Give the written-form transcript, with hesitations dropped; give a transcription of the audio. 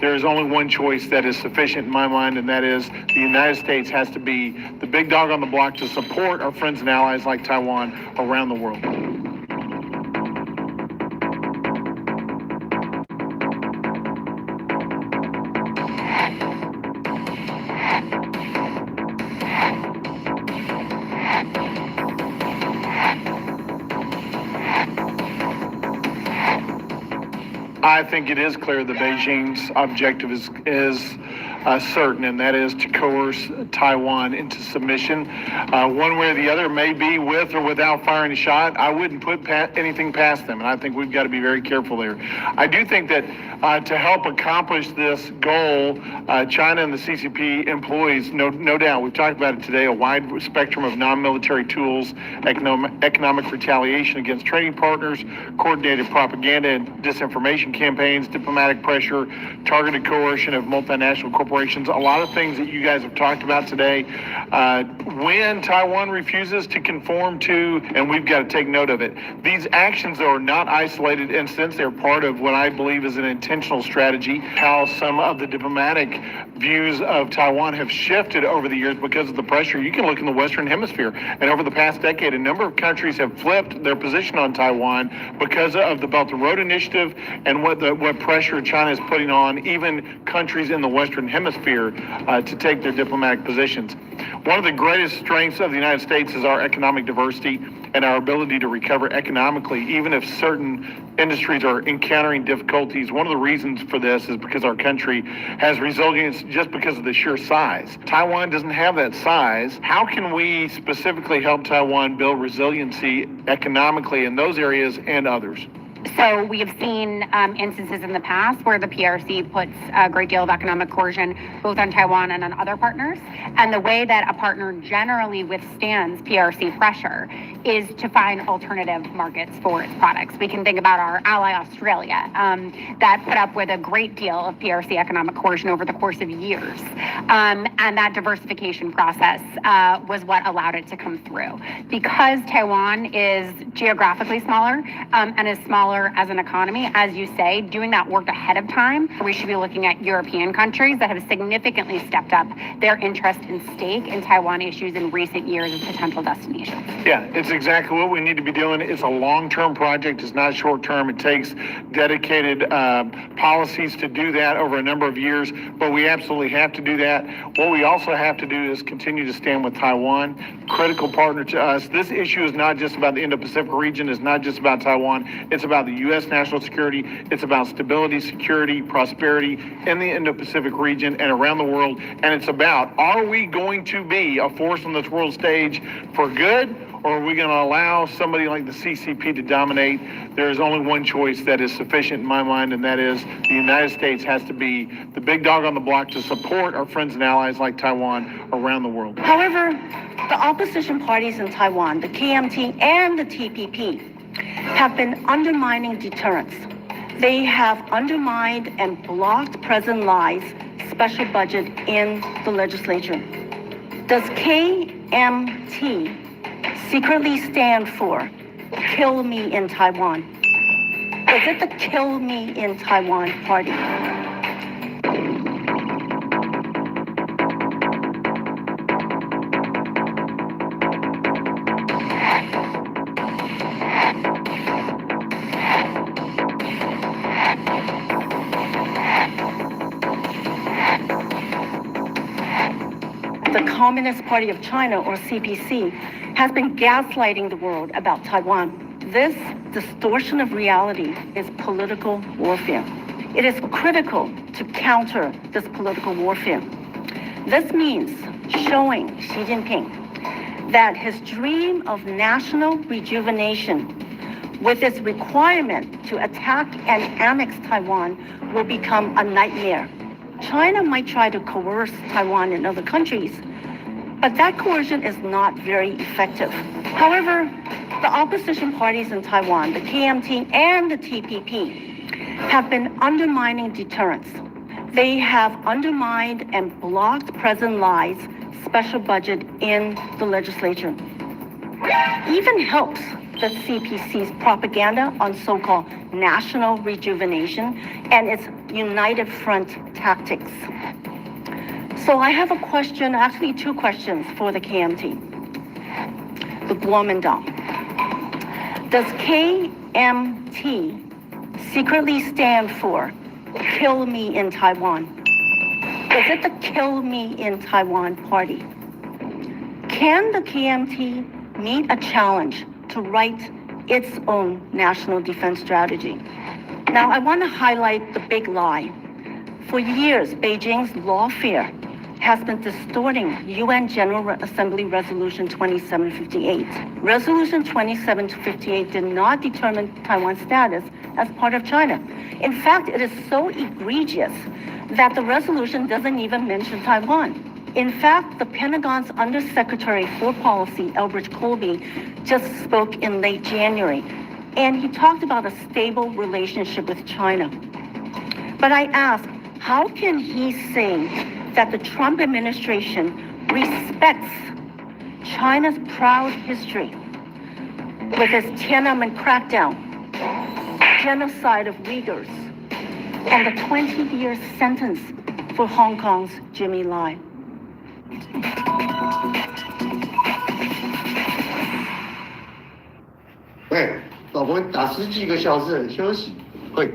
there is only one choice that is sufficient in my mind, and that is the United States has to be the big dog on the block to support our friends and allies like Taiwan around the world. I think it is clear that Beijing's objective is certain, and that is to coerce Taiwan into submission. One way or the other, may be with or without firing a shot. I wouldn't put anything past them, and I think we've got to be very careful there. I do think that to help accomplish this goal, China and the CCP employs, no doubt, we've talked about it today, a wide spectrum of non-military tools, economic retaliation against trading partners, coordinated propaganda and disinformation campaigns, diplomatic pressure, targeted coercion of multinational corporations, a lot of things that you guys have talked about today. When Taiwan refuses to conform to, and we've got to take note of it, these actions are not isolated incidents. They're part of what I believe is an intentional strategy, how some of the diplomatic views of Taiwan have shifted over the years because of the pressure. You can look in the Western Hemisphere, and over the past decade, a number of countries have flipped their position on Taiwan because of the Belt and Road Initiative and what pressure China is putting on even countries in the Western Hemisphere to take their diplomatic positions. One of the greatest strengths of the United States is our economic diversity and our ability to recover economically, even if certain industries are encountering difficulties. One of the reasons for this is because our country has resilience just because of the sheer size. Taiwan doesn't have that size. How can we specifically help Taiwan build resiliency economically in those areas and others? So we have seen instances in the past where the PRC puts a great deal of economic coercion both on Taiwan and on other partners. And the way that a partner generally withstands PRC pressure is to find alternative markets for its products. We can think about our ally Australia that put up with a great deal of PRC economic coercion over the course of years. And that diversification process was what allowed it to come through. Because Taiwan is geographically smaller and is smaller as an economy, as you say, doing that work ahead of time, we should be looking at European countries that have significantly stepped up their interest and stake in Taiwan issues in recent years as potential destinations. Yeah, it's exactly what we need to be doing. It's a long-term project. It's not short-term. It takes dedicated policies to do that over a number of years, but we absolutely have to do that. What we also have to do is continue to stand with Taiwan, critical partner to us. This issue is not just about the Indo-Pacific region. It's not just about Taiwan. It's about the U.S. national security. It's about stability, security, prosperity in the Indo-Pacific region and around the world. And it's about, are we going to be a force on this world stage for good, or are we going to allow somebody like the CCP to dominate? There is only one choice that is sufficient in my mind, and that is the United States has to be the big dog on the block to support our friends and allies like Taiwan around the world. However, the opposition parties in Taiwan, the KMT and the TPP, have been undermining deterrence. They have undermined and blocked President Lai's special budget in the legislature. Does KMT secretly stand for Kill Me in Taiwan? Is it the Kill Me in Taiwan party? The Communist Party of China, or CPC, has been gaslighting the world about Taiwan. This distortion of reality is political warfare. It is critical to counter this political warfare. This means showing Xi Jinping that his dream of national rejuvenation with its requirement to attack and annex Taiwan will become a nightmare. China might try to coerce Taiwan and other countries, but that coercion is not very effective. However, the opposition parties in Taiwan, the KMT and the TPP, have been undermining deterrence. They have undermined and blocked President Lai's special budget in the legislature. Even helps the CPC's propaganda on so-called national rejuvenation and its united front tactics. So I have a question, actually two questions for the KMT, the Kuomintang. Does KMT secretly stand for Kill Me in Taiwan? Is it the Kill Me in Taiwan party? Can the KMT meet a challenge to write its own national defense strategy? Now, I want to highlight the big lie. For years, Beijing's lawfare has been distorting UN General Assembly Resolution 2758. Resolution 2758 did not determine Taiwan's status as part of China. In fact, it is so egregious that the resolution doesn't even mention Taiwan. In fact, the Pentagon's Undersecretary for Policy, Elbridge Colby, just spoke in late January, and he talked about a stable relationship with China. But I ask, how can he say that the Trump administration respects China's proud history with its Tiananmen crackdown, genocide of Uyghurs, and the 20-year sentence for Hong Kong's Jimmy Lai? Hey, 老婆打10几个小时很休息，会。